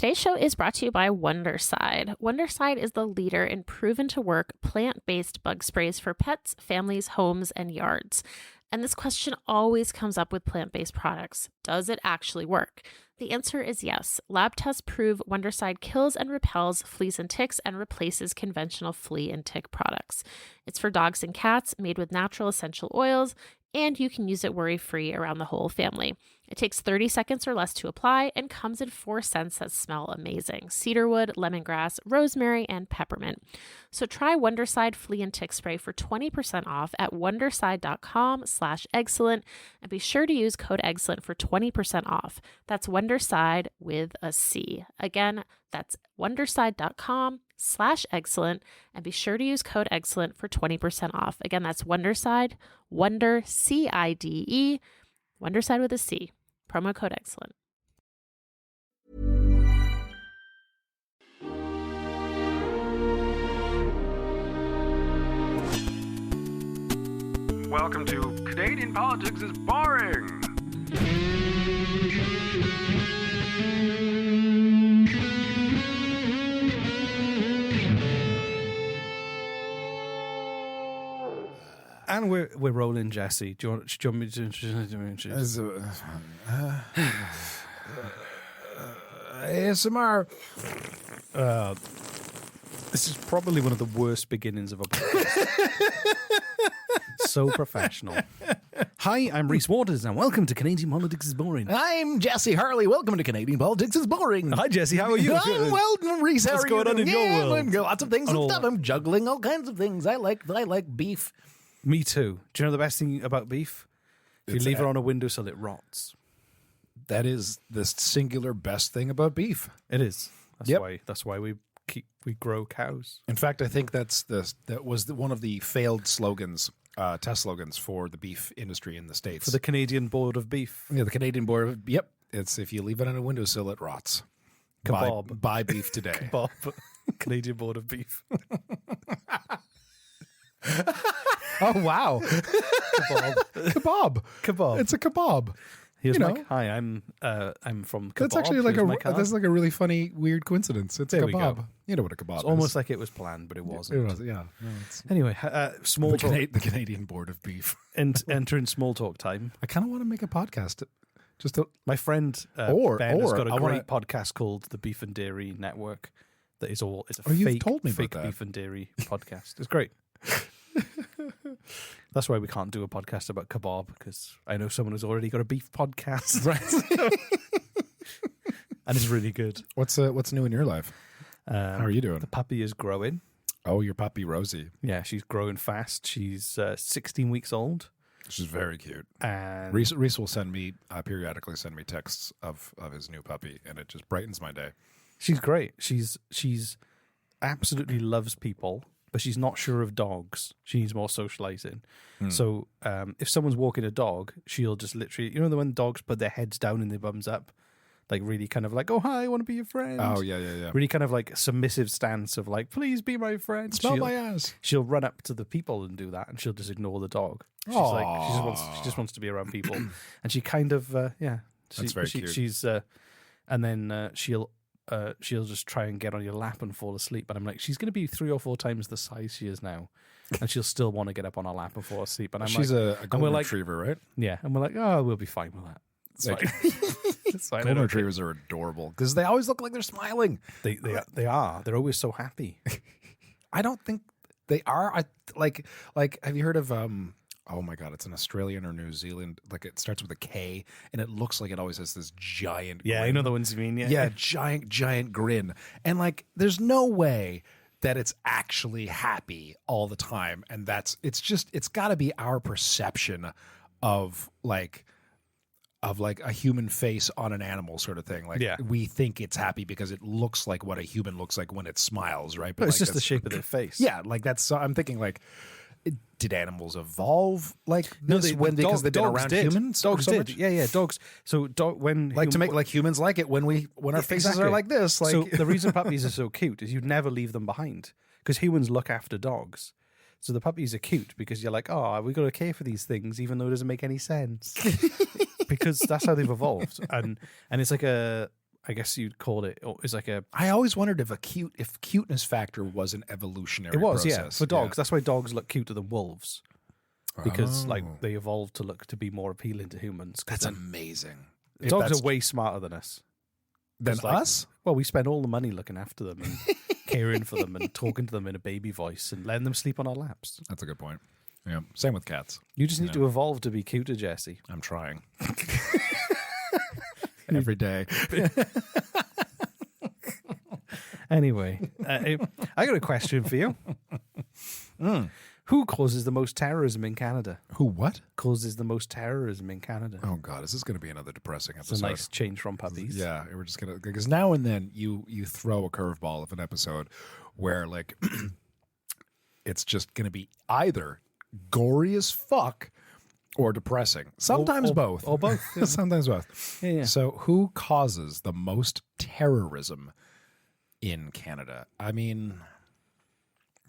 Today's show is brought to you by Wondercide. Wondercide is the leader in proven-to-work plant-based bug sprays for pets, families, homes, and yards. And this question always comes up with plant-based products. Does it actually work? The answer is yes. Lab tests prove Wondercide kills and repels fleas and ticks and replaces conventional flea and tick products. It's for dogs and cats, made with natural essential oils, and you can use it worry-free around the whole family. It takes 30 seconds or less to apply and comes in 4 scents that smell amazing: cedarwood, lemongrass, rosemary, and peppermint. So try Wondercide Flea and Tick Spray for 20% off at wondercide.com/excellent, and be sure to use code excellent for 20% off. That's Wondercide with a C. Again, that's wondercide.com/excellent, and be sure to use code excellent for 20% off. Again, that's Wondercide, Wonder, C-I-D-E, Wondercide with a C. Promo code excellent. Welcome to Canadian Politics is Boring. And we're rolling, Jesse. Do you want me to introduce? ASMR. This is probably one of the worst beginnings of a podcast. So professional. Hi, I'm Rhys Waters, and welcome to Canadian Politics is Boring. I'm Jesse Harley. Welcome to Canadian Politics is Boring. Hi, Jesse. How are you? I'm well, Rhys. How What's are going you on in doing? your world? Lots of things and Oh. stuff. I'm juggling all kinds of things. I like beef. Me too. Do you know the best thing about beef? If you leave it on a windowsill, it rots. That is the singular best thing about beef. It is. That's why we grow cows. In fact, I think that was one of the failed slogans, test slogans for the beef industry in the States. For the Canadian Board of Beef. Yeah, the Canadian Board. Yep. It's if you leave it on a windowsill, it rots. Kebab. Buy beef today. Bob. Canadian Board of Beef. Oh, wow. Kebab. It's a kebab. Here's You my know. hi. I'm from Kebab. That's actually like Here's my that's like a really funny, weird coincidence. It's There a we kebab. go. You know what a kebab It's is. almost like it was planned, but it wasn't. It was, yeah. No, it's Anyway, small talk. the Canadian Board of Beef. Entering small talk time. I kind of want to make a podcast. Just to, My friend Ben has got a great podcast called the Beef and Dairy Network. That is all. It's a you've fake, told me about fake that. beef and dairy podcast. It's great. That's why we can't do a podcast about kebab, because I know someone who's already got a beef podcast, right. and it's really good. What's new in your life? How are you doing? The puppy is growing. Oh, your puppy Rosie. Yeah, she's growing fast. She's 16 weeks old. She's very cute. And Rhys will periodically send me texts of his new puppy, and it just brightens my day. she's great. She's absolutely loves people, but she's not sure of dogs. She needs more socializing. So if someone's walking a dog, she'll just literally, when dogs put their heads down and their bums up, like really kind of like, oh, hi, I want to be your friend. Oh, yeah. Really kind of like submissive stance of like, please be my friend. Smell my ass. She'll run up to the people and do that, and she'll just ignore the dog. She's like, she just wants to be around people. And she kind of, That's very cute. She's, and then she'll just try and get on your lap and fall asleep. And I'm like, she's going to be 3 or 4 times the size she is now, and she'll still want to get up on our lap and fall asleep. And She's like, a golden retriever, right? yeah, and we're like, oh, we'll be fine with that. It's fine. It's fine. Golden retrievers are adorable because they always look like they're smiling. They are. They're always so happy. I don't think they are. I like. Have you heard of? Oh my God! It's an Australian or New Zealand. Like it starts with a K, and it looks like it always has this giant. Yeah, grin. I know the ones you mean. Yeah, giant grin, and like, there's no way that it's actually happy all the time, and it's got to be our perception of like a human face on an animal sort of thing. Like, we think it's happy because it looks like what a human looks like when it smiles, right? But like, it's just the shape of their face. Yeah, like that's. So I'm thinking like, did animals evolve like this because they've been around humans? Dogs so did. much? Yeah. Dogs. So when to make like humans like it when our faces exactly. are like this. Like, so the reason puppies are so cute is you'd never leave them behind, because humans look after dogs. So the puppies are cute because you're like, oh, we got to care for these things, even though it doesn't make any sense. Because that's how they've evolved, and it's like a I guess you'd call it, is like a. I always wondered if cuteness factor was an evolutionary It was, process. for dogs. That's why dogs look cuter than wolves. Because Oh. they evolved to be more appealing to humans. That's amazing. Dogs are way smarter than us. Than 'Cause, like, us? Well, we spend all the money looking after them and caring for them and talking to them in a baby voice and letting them sleep on our laps. That's a good point. Yeah. Same with cats. You just need to evolve to be cuter, Jesse. I'm trying. Every day. Anyway, I got a question for you. Who causes the most terrorism in Canada? Who what? Causes the most terrorism in Canada? Oh God, is this going to be another depressing episode? It's a nice change from puppies. Yeah, we're just gonna, because now and then you throw a curveball of an episode where like it's just gonna be either gory as fuck or depressing. Sometimes both. Or both. Yeah. Sometimes both. Yeah. So who causes the most terrorism in Canada? I mean,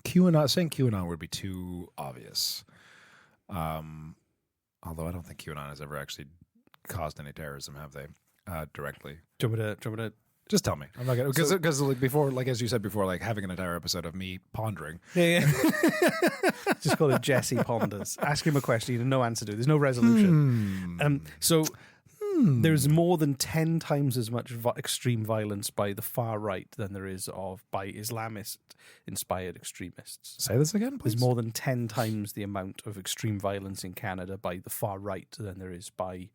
saying QAnon would be too obvious. Although I don't think QAnon has ever actually caused any terrorism, have they? Directly. Do you want me to Just tell me. I'm not gonna, because like before, like as you said before, like having an entire episode of me pondering. Yeah. Just call it Jesse Ponders. Ask him a question, you no answer to. There's no resolution. There's more than 10 times as much extreme violence by the far right than there is by Islamist-inspired extremists. Say this again, please. There's more than 10 times the amount of extreme violence in Canada by the far right than there is by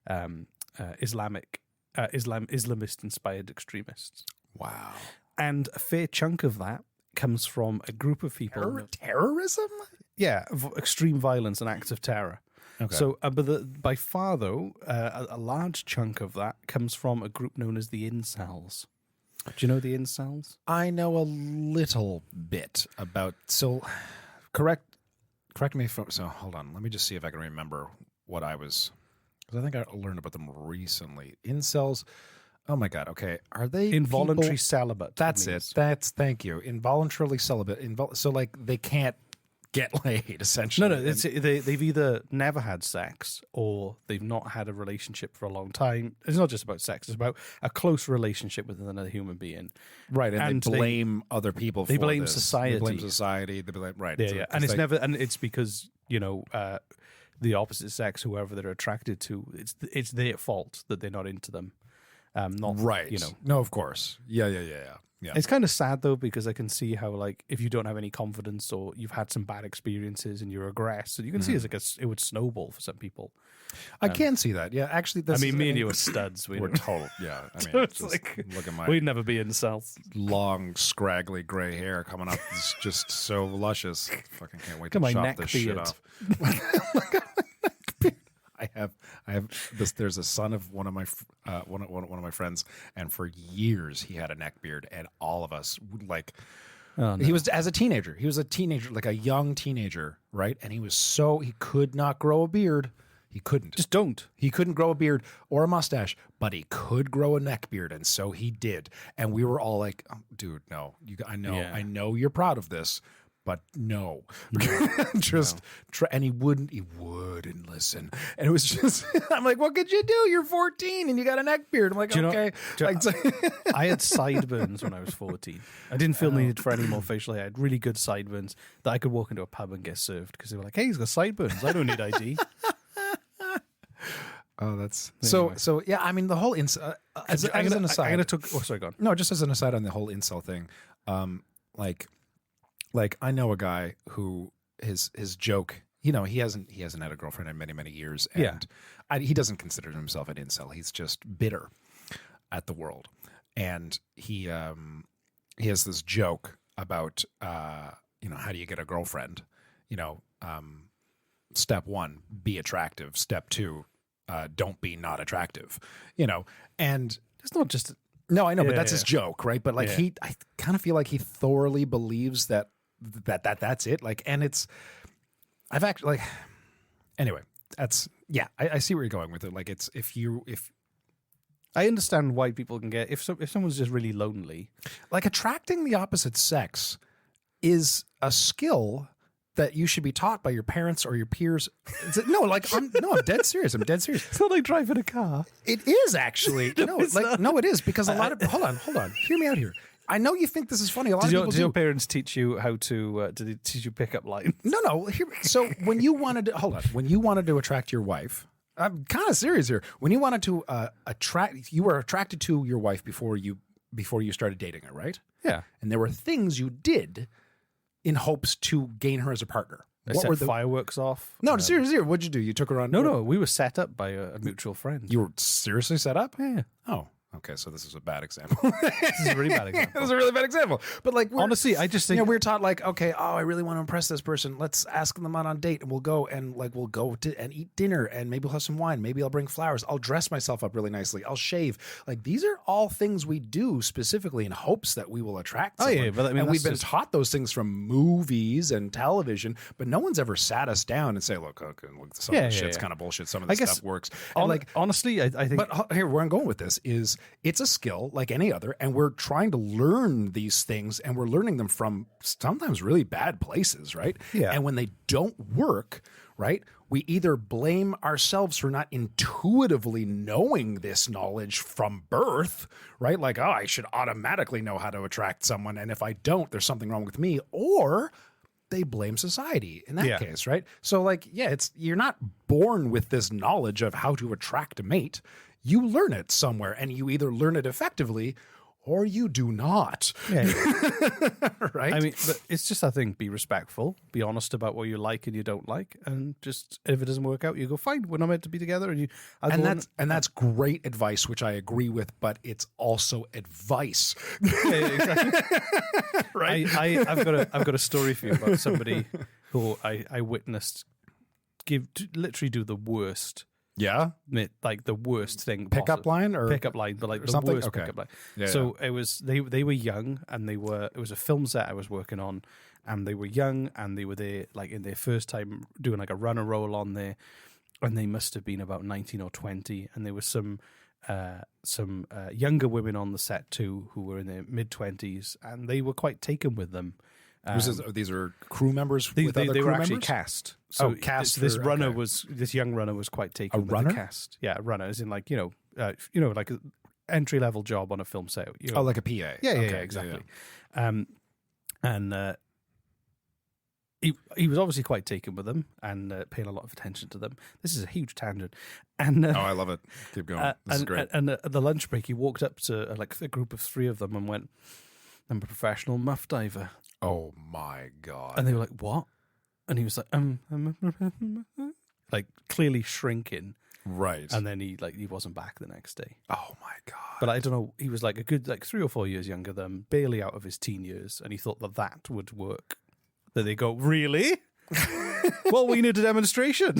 Islamist-inspired extremists. Wow. And a fair chunk of that comes from a group of people. Terrorism? Yeah, extreme violence and acts of terror. Okay. So, but by far, though, a large chunk of that comes from a group known as the Incels. Do you know the Incels? I know a little bit about. So, correct me if. So, hold on. Let me just see if I can remember what I was. Because I think I learned about them recently. Incels. Oh my God. Okay. Are they Involuntary people? celibate. That's it. Thank you. Involuntarily celibate. So, like, they can't get laid, essentially. No. They've either never had sex or they've not had a relationship for a long time. It's not just about sex. It's about a close relationship with another human being. Right. And they blame other people for They blame this. society. They blame society. They blame, right. Yeah, So- yeah. And it's because, the opposite sex, whoever they're attracted to, it's their fault that they're not into them. Not Right. No, of course. Yeah. It's kind of sad though, because I can see how, like, if you don't have any confidence or you've had some bad experiences and you're aggressive, you can see it would snowball for some people. I can see that. Yeah, actually, Me and you are studs. we're total. Yeah, I mean, It's just like, look at my we'd never be incels. long, scraggly gray hair coming up. It's just so luscious. Fucking can't wait to Look at my chop neck this shit beard. off. I have this. There's a son of one of my one of my friends, and for years he had a neck beard, and all of us would like. Oh, no. He was as a teenager. He was a teenager, like a young teenager, right? And he could not grow a beard. He couldn't. Just don't. He couldn't grow a beard or a mustache, but he could grow a neck beard, and so he did. And we were all like, oh, "Dude, no, I know you're proud of this, but no, and he wouldn't listen. And it was just, I'm like, what could you do? You're 14 and you got a neck beard. I'm like, okay. I had sideburns when I was 14. I didn't feel needed for any more facial hair. I had really good sideburns that I could walk into a pub and get served because they were like, hey, he's got sideburns. I don't need ID. Oh, that's so. Yeah, I mean, the whole incel. As an aside, sorry, go on. No, just as an aside on the whole incel thing. Like I know a guy who his joke. He hasn't had a girlfriend in many years, and he doesn't consider himself an incel. He's just bitter at the world, and he has this joke about how do you get a girlfriend? Step 1, be attractive. Step 2, don't be not attractive. And It's not just. no, I know, but that's his joke, right? But like I kind of feel like he thoroughly believes that's it. Like, and I've actually anyway, that's I see where you're going with it. Like, it's if I understand why people can get if someone's just really lonely. like attracting the opposite sex is a skill that you should be taught by your parents or your peers. I'm dead serious. I'm dead serious. It's not like driving a car. It is actually. it's not. No, it is because a lot of hold on. Hear me out here. I know you think this is funny. A lot of people Did your parents teach you how to? Did they teach you pickup lines? No. So when you wanted to attract your wife, I'm kind of serious here. When you wanted to you were attracted to your wife before you started dating her, right? Yeah. And there were things you did in hopes to gain her as a partner. I set fireworks off. No, seriously, what'd you do? You took her on? No, we were set up by a mutual friend. You were seriously set up? Yeah. Oh, okay. So this is a bad example. This is a really bad example. This is a really bad example. But like, honestly, I just think we're taught like, okay, I really want to impress this person. Let's ask them out on a date, and we'll go and eat dinner, and maybe we'll have some wine. Maybe I'll bring flowers. I'll dress myself up really nicely. I'll shave. Like these are all things we do specifically in hopes that we will attract someone. Oh yeah, but I mean, and we've been taught those things from movies and television, but no one's ever sat us down and say, look, some of this shit's kind of bullshit. Some of this stuff works. And honestly, I think. But here, where I'm going with this is, it's a skill like any other, and we're trying to learn these things, and we're learning them from sometimes really bad places, right? Yeah. And when they don't work, right, we either blame ourselves for not intuitively knowing this knowledge from birth, right? Like, oh, I should automatically know how to attract someone, and if I don't, there's something wrong with me, or they blame society in that case, right? So like, you're not born with this knowledge of how to attract a mate. You learn it somewhere, and you either learn it effectively or you do not. Yeah. Right? I mean, but it's just, I think, be respectful, be honest about what you like and you don't like, and just, if it doesn't work out, you go, fine, we're not meant to be together. And that's great advice, which I agree with, but it's also advice. Yeah, exactly. Right? I've got a story for you about somebody who I witnessed literally do the worst. Yeah, like the worst thing. Pickup line, but like the something? worst pickup line. Yeah, so it was they were young, and it was a film set I was working on, and they were young, and they were there like in their first time doing like a runner roll on there, and they must have been about 19 or 20, and there was some younger women on the set too who were in their mid-20s, and they were quite taken with them. These are crew members. They were were actually members? Cast. So cast. This young runner was quite taken with runner? the cast. Yeah, a runner, as in like like an entry level job on a film set. Like a PA. Yeah, exactly. And he was obviously quite taken with them and paying a lot of attention to them. This is a huge tangent. And I love it. Keep going. This is great. And at the lunch break, he walked up to like a group of 3 of them and went, "I'm a professional muff diver." Oh my God. And they were like, "What?" And he was like, like clearly shrinking. Right. And then he wasn't back the next day. Oh my God. But I don't know, he was like a good 3 or 4 years younger than them, barely out of his teen years, and he thought that would work. That they go, "Really?" Well, we need a demonstration.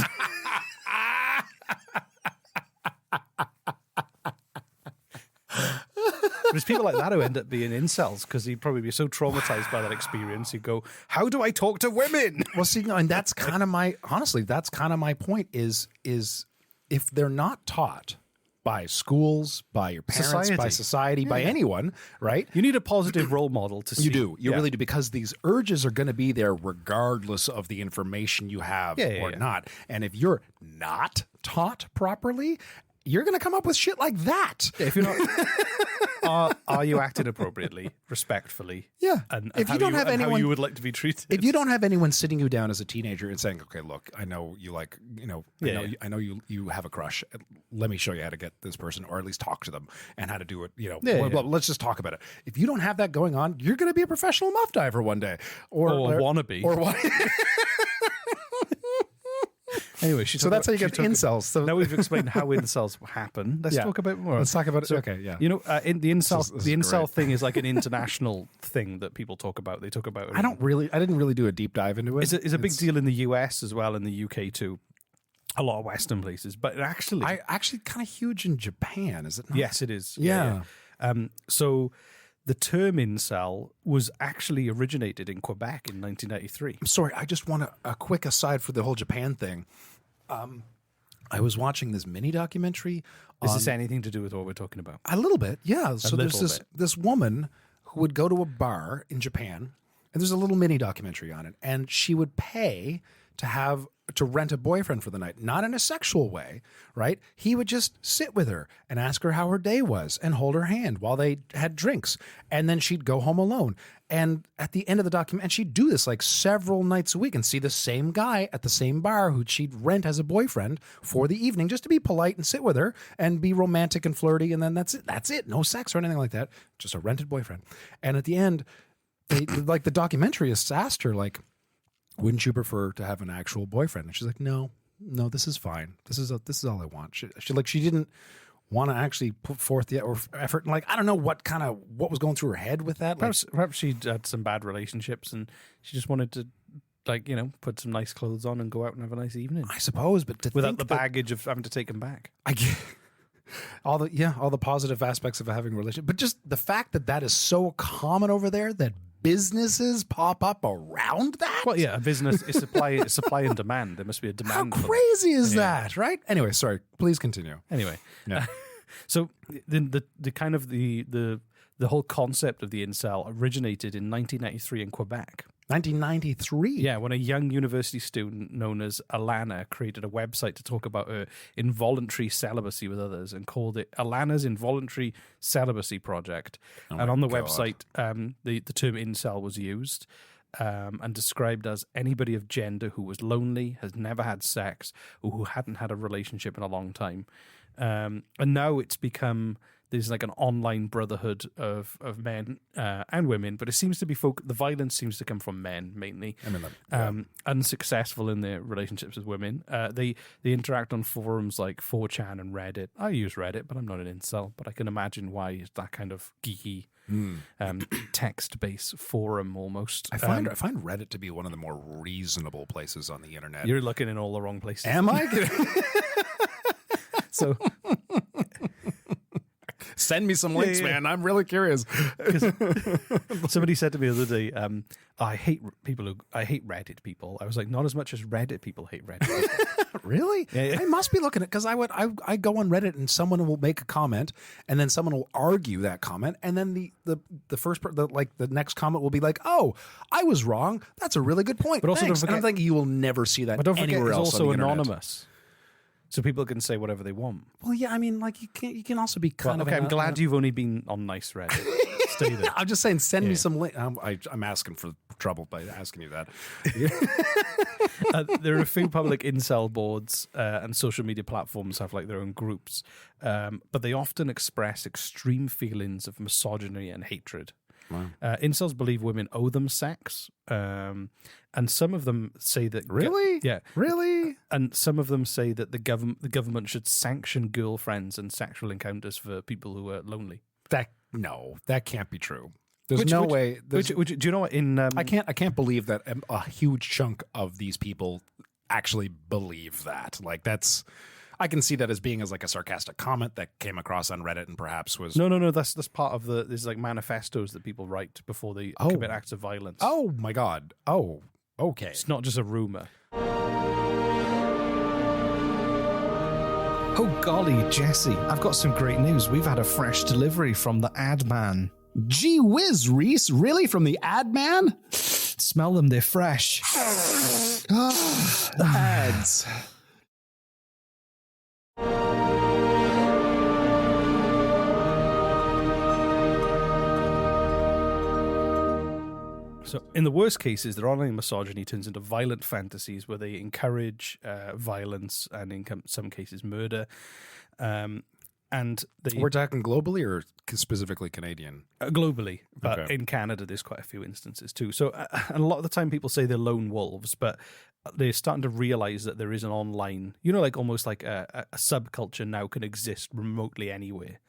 There's people like that who end up being incels because he'd probably be so traumatized by that experience. He'd go, "How do I talk to women?" Well, see, no, and that's kind of my point is if they're not taught by schools, by your parents, by society, by anyone, right? You need a positive role model to see. You do. You really do, because these urges are going to be there regardless of the information you have or not. And if you're not taught properly, you're going to come up with shit like that. Yeah, if you're not, are you acting appropriately, respectfully? Yeah. And if you don't have anyone, how you would like to be treated. If you don't have anyone sitting you down as a teenager and saying, "Okay, look, I know you like, I know you have a crush. Let me show you how to get this person, or at least talk to them and how to do it. Let's just talk about it." If you don't have that going on, you're going to be a professional muff diver one day, or wannabe, or what? Anyway, so that's how you get incels. So now we've explained how incels happen. Let's talk about more. Let's talk about it. So, okay, yeah. In the incel, this the incel great. thing is like an international thing that people talk about. They talk about. I didn't really do a deep dive into it. It's a big deal in the US as well, in the UK too. A lot of Western places, but actually kind of huge in Japan, is it not? Yes, it is. Yeah. So the term incel was actually originated in Quebec in 1993. I'm sorry, I just want a quick aside for the whole Japan thing. I was watching this mini documentary. Is this anything to do with what we're talking about? A little bit, yeah. So there's this this woman who would go to a bar in Japan, And there's a little mini documentary on it. And she would pay to rent a boyfriend for the night, not in a sexual way, right? He would just sit with her and ask her how her day was and hold her hand while they had drinks. And then she'd go home alone. And at the end of the document, and she'd do this like several nights a week and see the same guy at the same bar who she'd rent as a boyfriend for the evening just to be polite and sit with her and be romantic and flirty. And then that's it. That's it. No sex or anything like that. Just a rented boyfriend. And at the end, they like the documentarists asked her, like, wouldn't you prefer to have an actual boyfriend? And she's like, no, this is fine. This is all I want. She didn't want to actually put forth the effort. And like, I don't know what was going through her head with that. Perhaps she had some bad relationships and she just wanted to, like, you know, put some nice clothes on and go out and have a nice evening. I suppose, but without the baggage of having to take them back. I get all the positive aspects of having a relationship, but just the fact that is so common over there that businesses pop up around that. Well, yeah, a business is supply and demand. There must be a demand. How crazy is that, right? Anyway, sorry. Please continue. Anyway, yeah. So the kind of the whole concept of the incel originated in 1993 in Quebec. 1993? Yeah, when a young university student known as Alana created a website to talk about her involuntary celibacy with others and called it Alana's Involuntary Celibacy Project. And on the website, the term incel was used and described as anybody of gender who was lonely, has never had sex, or who hadn't had a relationship in a long time. And now it's become... There's like an online brotherhood of men and women, but it seems to be the violence seems to come from men mainly. I mean, unsuccessful in their relationships with women. They interact on forums like 4chan and Reddit. I use Reddit, but I'm not an incel. But I can imagine why it's that kind of geeky text-based forum almost. I find Reddit to be one of the more reasonable places on the internet. You're looking in all the wrong places. Am I? So. Send me some links, man. I'm really curious. Somebody said to me the other day, I hate Reddit people. I was like, not as much as Reddit people hate Reddit people. Really? Yeah. I must be looking at, because I go on Reddit and someone will make a comment and then someone will argue that comment and then the next comment will be like, oh, I was wrong. That's a really good point. But also Thanks. don't forget, and I'm thinking you will never see that but don't forget, anywhere it's else also on the internet. anonymous. So people can say whatever they want. Well, yeah, I mean, like you can also be kind of. Okay, I'm glad you've only been on nice Reddit. Stay there. I'm just saying, send me some link. I'm asking for trouble by asking you that. There are a few public incel boards and social media platforms have like their own groups, but they often express extreme feelings of misogyny and hatred. Wow. Incels believe women owe them sex, and some of them say that really, really, and some of them say that the government should sanction girlfriends and sexual encounters for people who are lonely. That can't be true. There's no way. Do you know what? I can't believe that a huge chunk of these people actually believe that. Like that's. I can see that as being like a sarcastic comment that came across on Reddit and perhaps was no. That's part of there's like manifestos that people write before they commit acts of violence. Oh my God. Oh, okay. It's not just a rumor. Oh golly, Jesse, I've got some great news. We've had a fresh delivery from the ad man. Gee whiz, Reese, really? From the ad man? Smell them, they're fresh. The ads. So in the worst cases, their online misogyny turns into violent fantasies where they encourage violence and in some cases murder. And we're talking globally or specifically Canadian? Globally, but Okay. in Canada, there's quite a few instances too. So and a lot of the time people say they're lone wolves, but they're starting to realize that there is an online, like almost like a subculture now can exist remotely anywhere.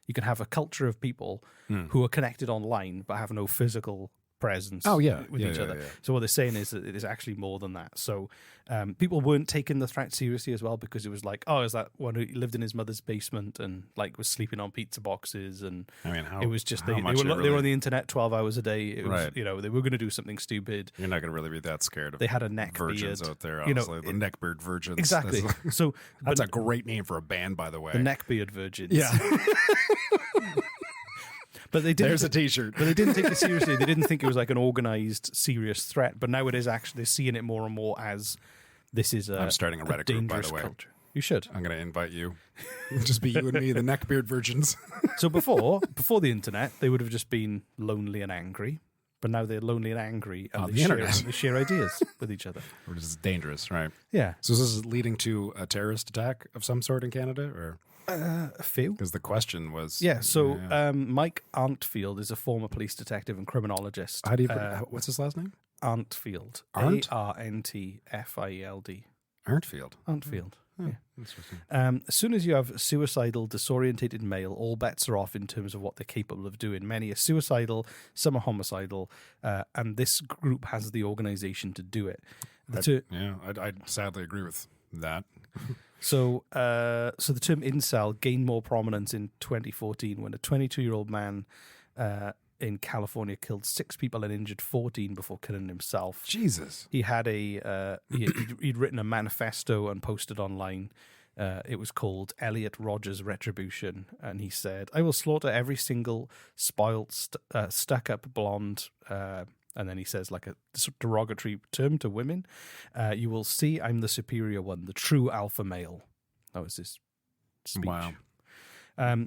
You can have a culture of people who are connected online but have no physical presence with each other. Yeah. So what they're saying is that it is actually more than that. So people weren't taking the threat seriously as well because it was like, oh, is that one who lived in his mother's basement and like was sleeping on pizza boxes? And I mean, it was just they were on the internet 12 hours a day. It was, they were going to do something stupid. You're not going to really be that scared of. They had a neck virgins beard out there, honestly. The neckbeard virgins. Exactly. That's a great name for a band, by the way. The neckbeard virgins. Yeah. But they didn't. There's a T-shirt. But they didn't take it seriously. They didn't think it was like an organized, serious threat. But now it is actually, they're seeing it more and more as this is I'm starting a Reddit group, by the way. culture. You should. I'm going to invite you. It'll just be you and me, the neckbeard virgins. So before the internet, they would have just been lonely and angry. But now they're lonely and angry, and On they the internet. they share ideas with each other. Which is dangerous, right? Yeah, So is this leading to a terrorist attack of some sort in Canada? Or a few. because the question was... Yeah, so Mike Arntfield is a former police detective and criminologist. How do you... what's his last name? Arntfield. Arndt? Arntfield. Arntfield. Arntfield. Yeah. Interesting. As soon as you have suicidal, disorientated male, all bets are off in terms of what they're capable of doing. Many are suicidal, some are homicidal, and this group has the organization to do it. I sadly agree with that. So the term incel gained more prominence in 2014 when a 22-year-old man in California killed 6 people and injured 14 before killing himself. Jesus. He had he'd written a manifesto and posted online. It was called Elliot Rogers Retribution, and he said, "I will slaughter every single spoiled, stuck-up blonde." And then he says, like a derogatory term to women, "You will see I'm the superior one, the true alpha male." That was his speech. Wow.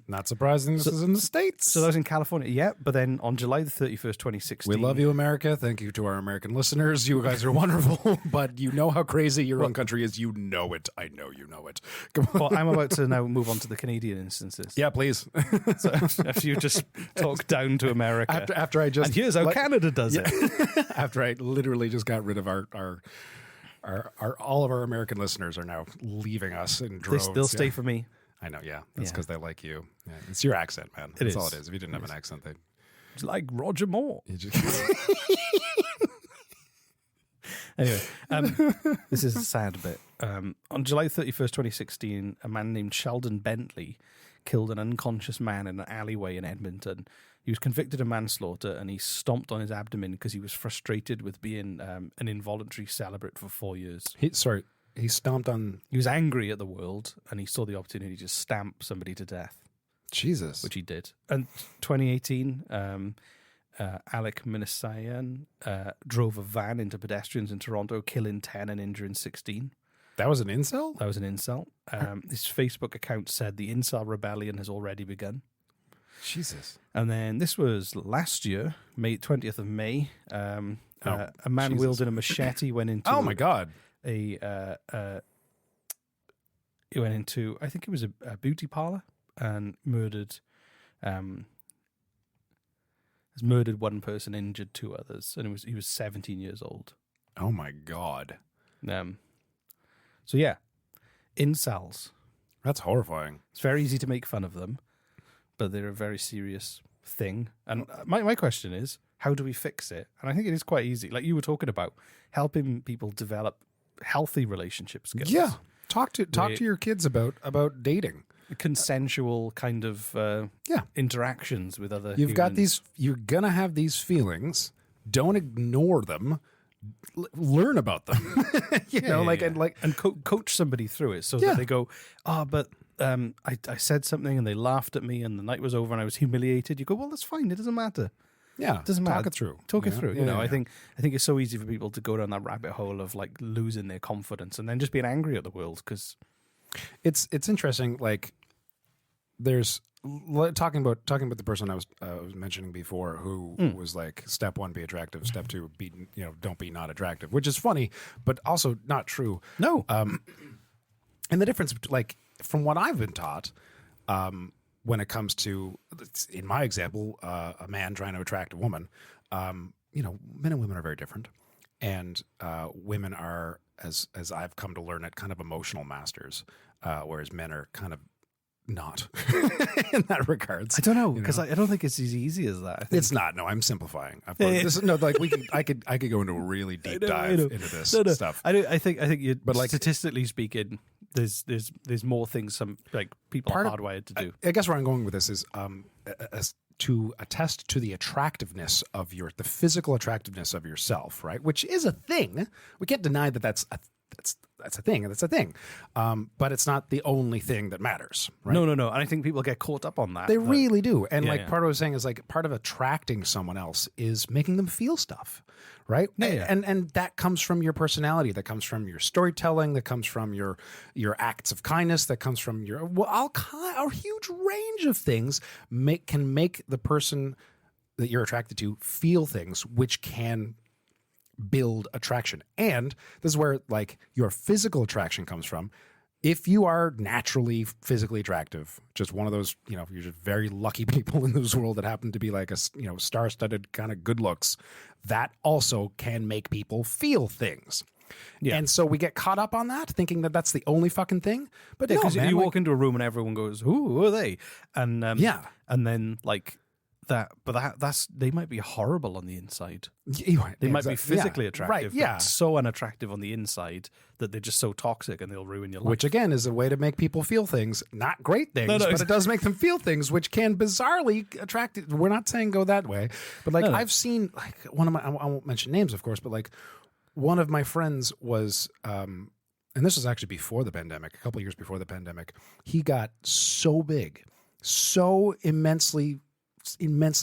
Not surprising this is in the States. So that was in California, yeah. But then on July the 31st, 2016... We love you, America. Thank you to our American listeners. You guys are wonderful, but you know how crazy your own country is. You know it. I know you know it. Come on. Well, I'm about to now move on to the Canadian instances. Yeah, please. So if you just talk down to America. After I just... And here's how Canada does it. After I literally just got rid of our all of our American listeners are now leaving us in droves. They'll stay for me. I know, yeah. That's Yeah. because they like you. Yeah, it's your accent, man. That's all it is. If you didn't have an accent, they'd... It's like Roger Moore. you just... Anyway, this is a sad bit. On July 31st, 2016, a man named Sheldon Bentley killed an unconscious man in an alleyway in Edmonton. He was convicted of manslaughter, and he stomped on his abdomen because he was frustrated with being an involuntary celibate for 4 years. He stomped on... He was angry at the world, and he saw the opportunity to stamp somebody to death, Jesus. which he did. And 2018, Alec Minassian drove a van into pedestrians in Toronto, killing 10 and injuring 16. That was an incel? That was an incel. His Facebook account said the incel rebellion has already begun. Jesus. And then this was last year, 20th of May. A man Jesus. wielding a machete went into... Oh, my God. He went into, I think it was a beauty parlor, and murdered one person, injured 2 others, and he was 17 years old. Oh, my God. So yeah, incels. That's horrifying. It's very easy to make fun of them, but they're a very serious thing. And my question is, how do we fix it? And I think it is quite easy. Like you were talking about, helping people develop healthy relationship skills. Yeah. Talk to your kids about dating. Consensual kind of interactions with other You're going to have these feelings. Don't ignore them. Learn about them. and coach somebody through it so that they go, but I said something and they laughed at me and the night was over and I was humiliated. You go, well, that's fine. It doesn't matter. Yeah, It doesn't matter. Talk it through. Talk it through. You know, yeah. I think it's so easy for people to go down that rabbit hole of like losing their confidence and then just being angry at the world because it's interesting. Like, there's talking about the person I was mentioning before, who was like, step 1, be attractive. Step 2, don't be not attractive, which is funny, but also not true. No. And the difference, like, from what I've been taught, when it comes to, in my example, a man trying to attract a woman, men and women are very different, and women are, as I've come to learn it, kind of emotional masters, whereas men are kind of not in that regards. I don't know because I don't think it's as easy as that. I think. It's not. No, I'm simplifying. Of course. I could go into a really deep dive into this stuff. I think you. But like, statistically speaking, there's more things some like people are hardwired to do. I guess where I'm going with this is to attest to the attractiveness of the physical attractiveness of yourself, right? Which is a thing. We can't deny that that's that's a thing, and that's a thing. But it's not the only thing that matters, right? No. And I think people get caught up on that. They really do. And Yeah. part of what I was saying is like part of attracting someone else is making them feel stuff, right? Yeah. And that comes from your personality, that comes from your storytelling, that comes from your acts of kindness, that comes from your a huge range of things can make the person that you're attracted to feel things, which can build attraction. And this is where like your physical attraction comes from. If you are naturally physically attractive, just one of those, you're just very lucky people in this world that happen to be like a, star-studded kind of good looks, that also can make people feel things. Yeah. And so we get caught up on that, thinking that that's the only fucking thing. But no, because man, you walk into a room and everyone goes, who are they? And and then like that, but that's they might be horrible on the inside. They might be physically attractive, right? but so unattractive on the inside that they're just so toxic and they'll ruin your life. Which again is a way to make people feel things, not great things, but it does make them feel things, which can bizarrely attract. We're not saying go that way, but like I've seen like one of my, I won't mention names, of course, but like one of my friends was, and this was actually before the pandemic, a couple of years before the pandemic. He got so big, so immensely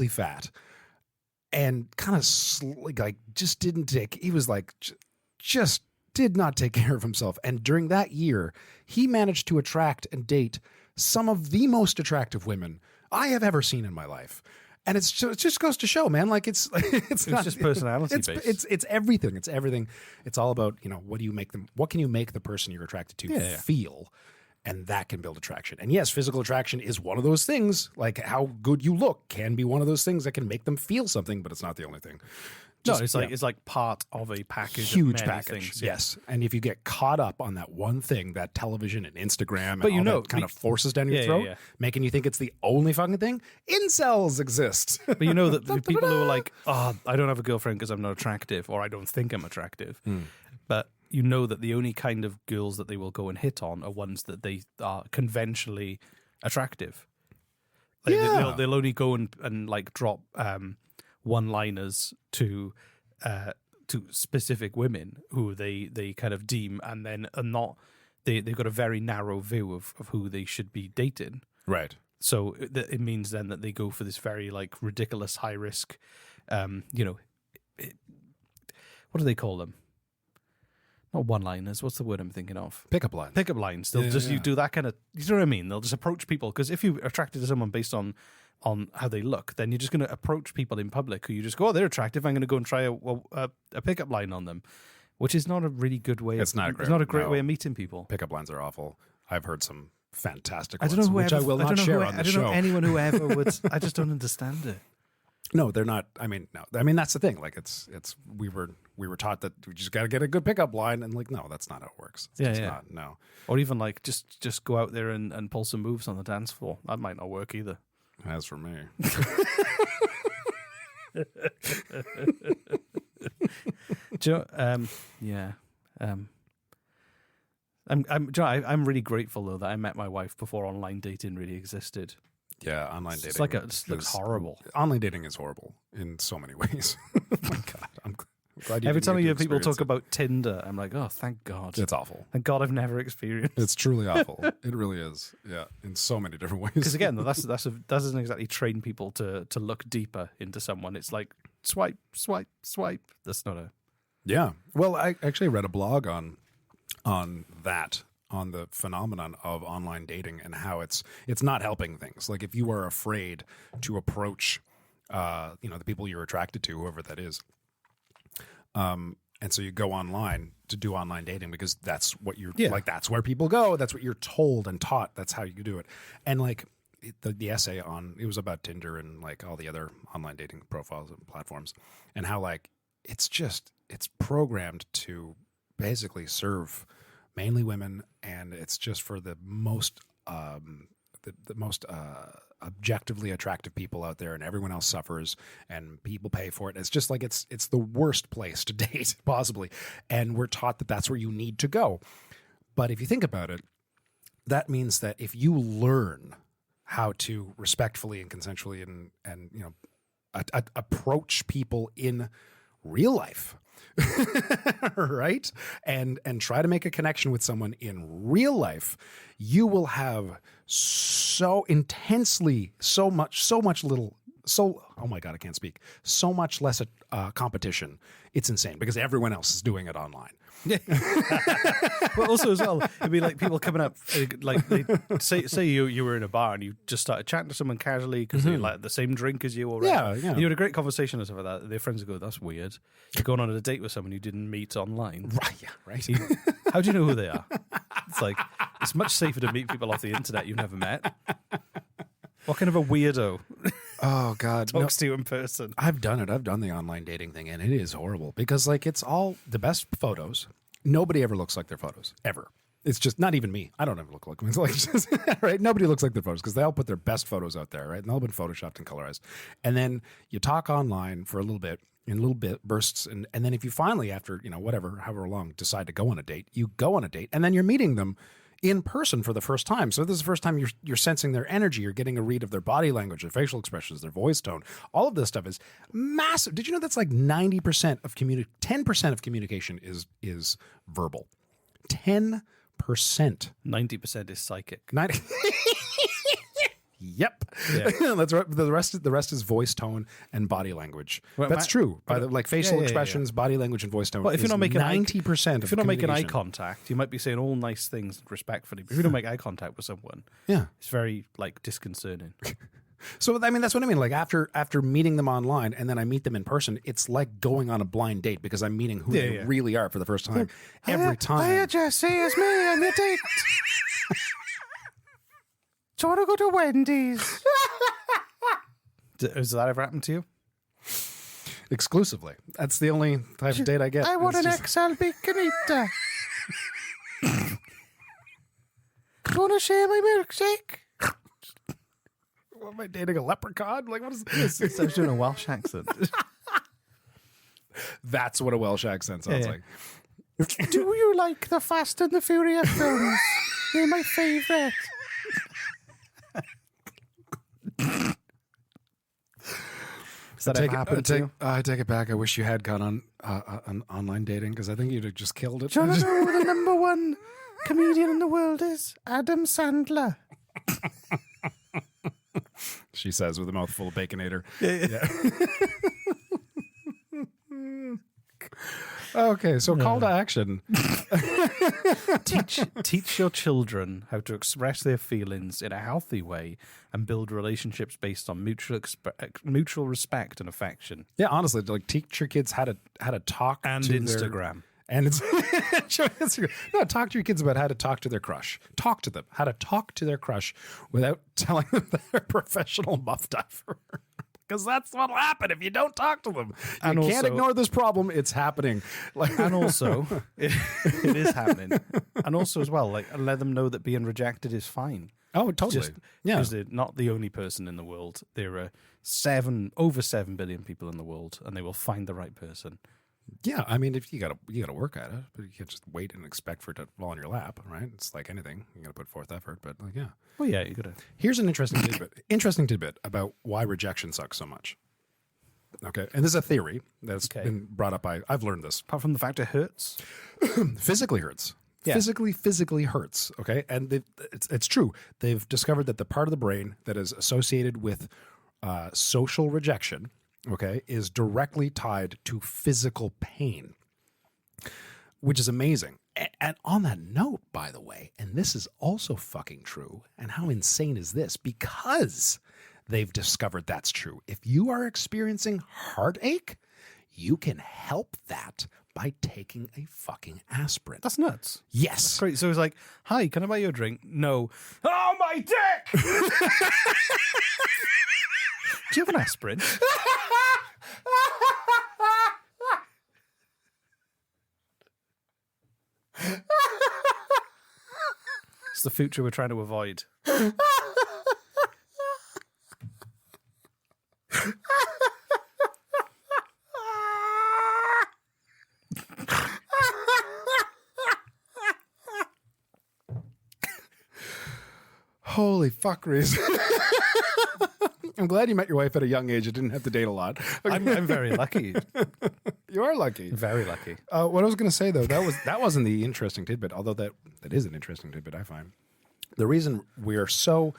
fat, and kind of like just didn't take. He was like just did not take care of himself, and during that year, he managed to attract and date some of the most attractive women I have ever seen in my life. And it just goes to show, man. Like it's not just personality based. It's everything. It's everything. It's all about what can you make the person you're attracted to feel, and that can build attraction. And yes, physical attraction is one of those things. Like how good you look can be one of those things that can make them feel something, but it's not the only thing. It's like part of a package, huge of many package. things, yes, and if you get caught up on that one thing, that television and Instagram, but and all that kind of forces down your throat, making you think it's the only fucking thing. Incels exist. But that the people who are like, I don't have a girlfriend because I'm not attractive, or I don't think I'm attractive. But that the only kind of girls that they will go and hit on are ones that they are conventionally attractive. Like, they'll only go and like drop one-liners to specific women who they kind of deem, and then are not. They've got a very narrow view of who they should be dating. Right. So it means then that they go for this very like ridiculous high risk, what do they call them? Not one-liners. What's the word I'm thinking of? Pickup lines. Pickup lines. They'll you do that kind of. You know what I mean? They'll just approach people, because if you're attracted to someone based on how they look, then you're just going to approach people in public who you just go, oh, they're attractive, I'm going to go and try a pickup line on them, which is not a really good way. It's not a great way of meeting people. Pickup lines are awful. I've heard some fantastic I don't know ones, which I will not share on the show. I don't know anyone who ever would. I just don't understand it. No, they're not. I mean, no. I mean, that's the thing. Like, we were taught that we just got to get a good pickup line, and like, no, that's not how it works. It's not. No. Or even like just go out there and pull some moves on the dance floor. That might not work either. As for me. I'm really grateful though that I met my wife before online dating really existed. Yeah, online dating. It looks horrible. Online dating is horrible in so many ways. Oh my God, I'm glad you every time I hear people talk it. about Tinder, I'm like, oh, thank God. It's awful. Thank God I've never experienced. It's truly awful. It really is. Yeah, in so many different ways. Because again, that doesn't exactly train people to look deeper into someone. It's like swipe, swipe, swipe. That's not a. Yeah. Well, I actually read a blog on that. On the phenomenon of online dating and how it's not helping things. Like if you are afraid to approach, the people you're attracted to, whoever that is, and so you go online to do online dating because that's what you're like. That's where people go. That's what you're told and taught. That's how you do it. And like the essay it was about Tinder and like all the other online dating profiles and platforms, and how like it's programmed to basically serve mainly women, and it's just for the most objectively attractive people out there, and everyone else suffers, and people pay for it. It's just like it's the worst place to date possibly, and we're taught that that's where you need to go. But if you think about it, that means that if you learn how to respectfully and consensually and approach people in real life, right? And try to make a connection with someone in real life, you will have so intensely, so much little, oh my God, I can't speak, so much less competition. It's insane because everyone else is doing it online. But also as well, it'd be like people coming up, like they say you were in a bar and you just started chatting to someone casually because they like the same drink as you already. Yeah. You had a great conversation or something like that. Their friends would go, "That's weird. You're going on a date with someone you didn't meet online." Right, yeah, right. How do you know who they are? It's like, it's much safer to meet people off the internet you've never met. What kind of a weirdo Oh God, talks to you in person? I've done it. I've done the online dating thing, and it is horrible because like it's all the best photos. Nobody ever looks like their photos ever. It's just not even me. I don't ever look like myself. Right? Nobody looks like their photos because they all put their best photos out there, right? And they'll have been photoshopped and colorized. And then you talk online for a little bit in little bit bursts, and then if you finally, after whatever, however long, decide to go on a date, you go on a date, and then you're meeting them in person for the first time. So this is the first time you're sensing their energy. You're getting a read of their body language, their facial expressions, their voice tone. All of this stuff is massive. Did you know that's like 90% of 10% of communication is verbal. 10%. 90% is psychic. 90. Yep. Yeah. That's right. The rest is voice tone and body language. Well, That's true. By the like facial expressions, body language, and voice tone. Well, if you're not making 90%, if you're not making eye contact, you might be saying all nice things respectfully. But if you don't make eye contact with someone, yeah, it's very like disconcerting. So I mean, that's what I mean. Like after meeting them online and then I meet them in person, it's like going on a blind date because I'm meeting who they really are for the first time. Every time. Hiya, Jesse, it's me. I'm your date. Do you want to go to Wendy's? Has that ever happened to you? Exclusively. That's the only type of date I get. I want an XL Baconita. Do you want to share my milkshake? What, am I dating a leprechaun? Like, what is this? I was doing a Welsh accent. That's what a Welsh accent sounds like. Do you like the Fast and the Furious films? They're my favourite. Does that ever happen to you? I take it back. I wish you had gone on online dating because I think you'd have just killed it. Do you want to know who the number one comedian in the world is? Adam Sandler. She says with a mouthful of baconator. Yeah. Okay, so call to action. Teach your children how to express their feelings in a healthy way and build relationships based on mutual respect and affection. Yeah, honestly, like teach your kids how to talk And to Instagram. And it's no, talk to your kids about how to talk to their crush. Talk to them how to talk to their crush without telling them that they're a professional muff diver. Because that's what'll happen if you don't talk to them. You can't ignore this problem. It's happening. And also, it is happening. And also as well, like let them know that being rejected is fine. Oh, totally. Because they're not the only person in the world. There are over 7 billion people in the world, and they will find the right person. Yeah, I mean, if you gotta work at it, but you can't just wait and expect for it to fall in your lap, right? It's like anything; you gotta put forth effort. But like, yeah. Well, yeah, you gotta. Here's an interesting tidbit about why rejection sucks so much. Okay, and this is a theory that's been brought up by. I've learned this. Apart from the fact it hurts, physically hurts. Yeah. Physically hurts. Okay, and it's true. They've discovered that the part of the brain that is associated with social rejection, okay, is directly tied to physical pain, which is amazing. And on that note, by the way, and this is also fucking true, and how insane is this? Because they've discovered that's true. If you are experiencing heartache, you can help that by taking a fucking aspirin. that's nuts. Yes. That's great. So it's like, hi, can I buy you a drink? No. Oh, my dick! Do you have an aspirin? It's the future we're trying to avoid. Holy fuck, Reese. I'm glad you met your wife at a young age. You didn't have to date a lot. I'm very lucky. You are lucky. Very lucky. What I was going to say though, that wasn't the interesting tidbit. Although that is an interesting tidbit, I find. The reason we are so,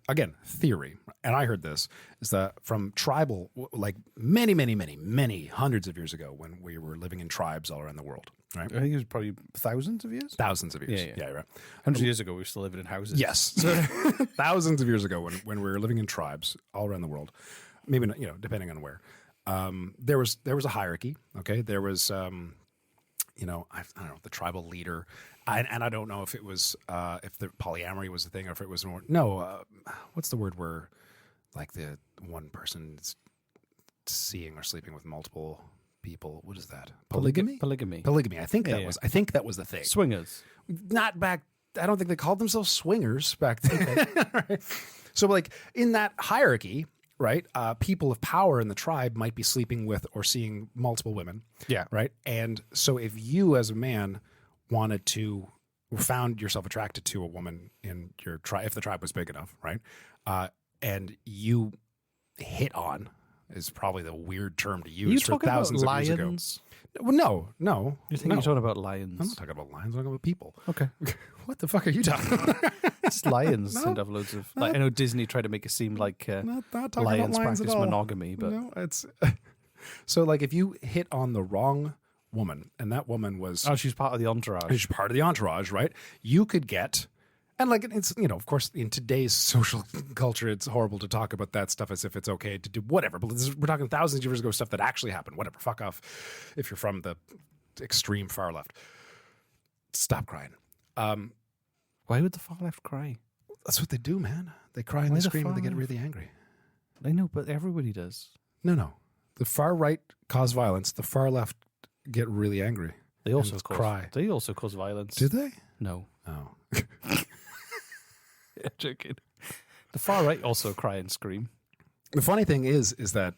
again, theory, and I heard this, is that from tribal, like many hundreds of years ago, when we were living in tribes all around the world, right? I think it was probably thousands of years. Thousands of years. Yeah. Right. 100 years ago, we were still living in houses. Yes. So thousands of years ago, when we were living in tribes all around the world, maybe not, depending on where, there was a hierarchy. Okay, there was I don't know, the tribal leader, and I don't know if it was if the polyamory was a thing or if it was more. No, what's the word where like the one person's seeing or sleeping with multiple people? What is that? Polygamy. Polygamy. I think that was the thing. Swingers. Not back. I don't think they called themselves swingers back then. Right? So like in that hierarchy, right? People of power in the tribe might be sleeping with or seeing multiple women. Yeah. Right. And so if you as a man wanted to, found yourself attracted to a woman in your tribe, if the tribe was big enough, right? And you hit on is probably the weird term to use for thousands of years ago. Lions? Well, no. You think you're talking about lions? I'm not talking about lions. I'm talking about people. Okay. What the fuck are you talking about? It's lions seem to have loads of. Like, I know Disney tried to make it seem like not talking lions about lions practice at all. monogamy, but No, it's so like if you hit on the wrong woman and that woman was she's part of the entourage. she's part of the entourage, right? You could get, and like it's of course in today's social culture it's horrible to talk about that stuff as if it's okay to do whatever. But we're talking thousands of years ago stuff that actually happened. Whatever, fuck off. If you're from the extreme far left, stop crying. Why would the far left cry? That's what they do, man. They cry and Why they the scream and they far get left? really angry. I know, but everybody does. No. The far right cause violence. The far left get really angry. They also and cause, cry. They also cause violence. Do they? No. Oh. Yeah, joking. The far right also cry and scream. The funny thing is that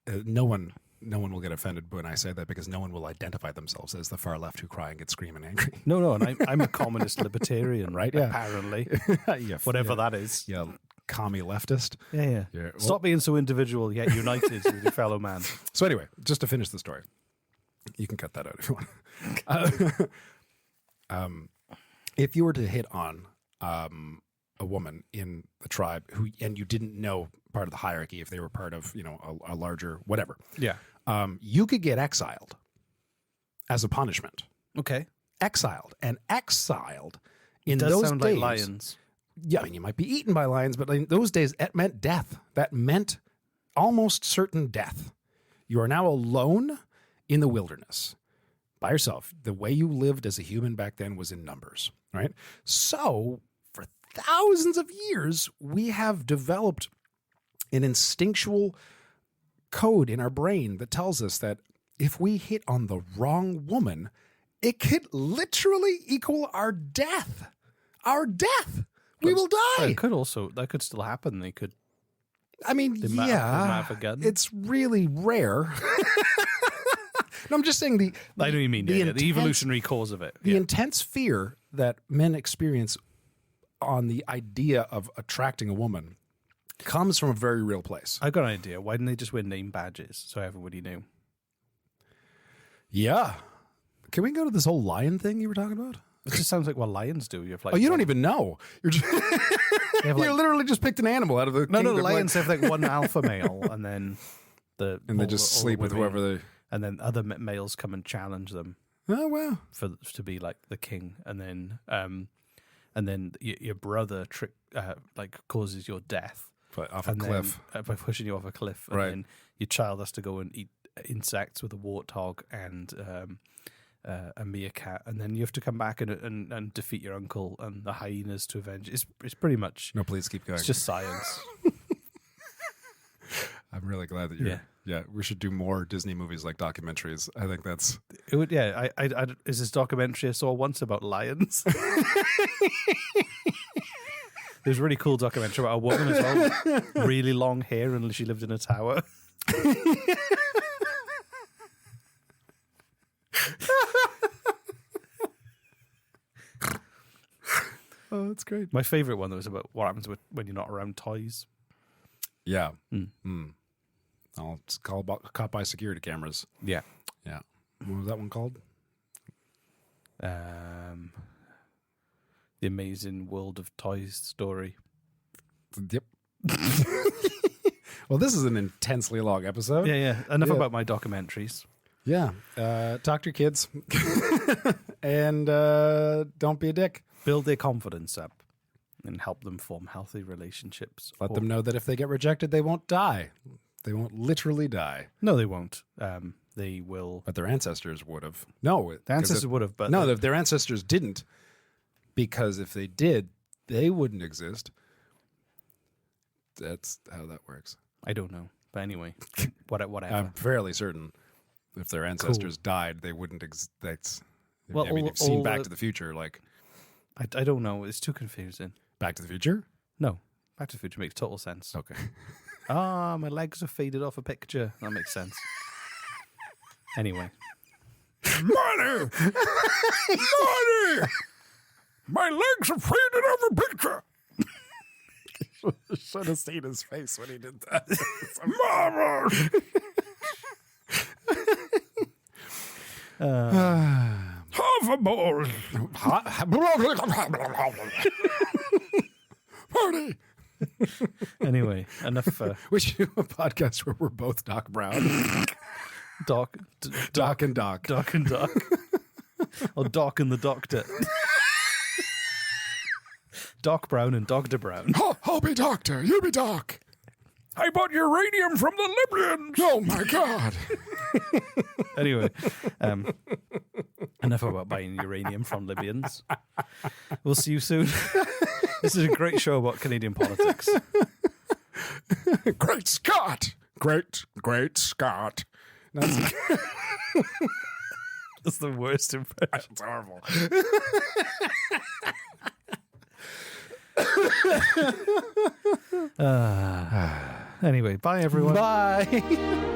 no one will get offended when I say that because no one will identify themselves as the far left who cry and get screaming angry. No, and I'm a communist libertarian, Right, yeah. Apparently. Yeah, Whatever that is. Yeah, commie leftist. Yeah. Yeah, well- Stop being so individual, yet united with your fellow man. So anyway, just to finish the story, you can cut that out if you want. If you were to hit on a woman in the tribe and you didn't know part of the hierarchy, if they were part of a larger whatever, Yeah. you could get exiled as a punishment. Okay. Exiled in Does those sound days. like lions. Yeah, I mean, you might be eaten by lions, but in those days, it meant death. That meant almost certain death. You are now alone in the wilderness by yourself. The way you lived as a human back then was in numbers, right? So for thousands of years, we have developed an instinctual code in our brain that tells us that if we hit on the wrong woman, it could literally equal our death. Our death. We will die. That could still happen. They could. I mean, They might have a gun. it's really rare. No, I'm just saying the I know what you mean. The intense- evolutionary cause of it. the Yeah. intense fear that men experience on the idea of attracting a woman comes from a very real place. I've got an idea. Why didn't they just wear name badges so everybody knew? Yeah. Can we go to this whole lion thing you were talking about? It just sounds like what lions do. You have like Oh, you don't even know. You're just have you like- literally just picked an animal out of the No, kingdom, the like- lions have like one alpha male, and then and they just sleep with women, whoever they. and then other males come and challenge them Oh wow. to be like the king, and then your brother causes your death But off a and cliff. then, by pushing you off a cliff, and Right. then your child has to go and eat insects with a warthog and a meerkat, and then you have to come back and defeat your uncle and the hyenas to avenge. It's pretty much No, please keep going. it's just science. I'm really glad that you're. Yeah, we should do more Disney movies like documentaries. I think that's. It would, yeah. I is this documentary I saw once about lions. There's a really cool documentary about a woman as well, with really long hair, and she lived in a tower. Oh, that's great. My favorite one was about what happens when you're not around toys. Yeah. Oh, it's called Caught by Security Cameras. Yeah. Yeah. What was that one called? The Amazing World of Toys story. Yep. Well, this is an intensely long episode. Yeah. Enough Yeah. about my documentaries. Yeah. Talk to your kids. And don't be a dick. Build their confidence up and help them form healthy relationships. Let them know that if they get rejected, they won't die. They won't literally die. No, they won't. They will. But their ancestors would have. No. The ancestors would have, but No, their ancestors didn't. Because if they did, they wouldn't exist. That's how that works. I don't know. But anyway, whatever. I'm fairly certain if their ancestors died, they wouldn't exist. That's. Well, I mean, all- you've seen all Back the- to the Future, like I don't know. It's too confusing. Back to the Future. No, Back to the Future makes total sense. Okay. Ah, my legs are faded off a picture. That makes sense. Anyway. Money! Money! My legs are faded off a picture. Should have seen his face when he did that. Mama! Half a bowl. Party. Anyway, enough We should do a podcast where we're both Doc Brown. Doc Doc and Doc. Doc and Doc. Or Doc and the Doctor. Doc Brown and Dr. Brown. I'll be Doctor. You be Doc. I bought uranium from the Libyans. Oh my God. Anyway, enough about buying uranium from Libyans. We'll see you soon. This is a great show about Canadian politics. Great Scott. Great Scott. That's That's the worst impression. horrible. Anyway, bye everyone. Bye.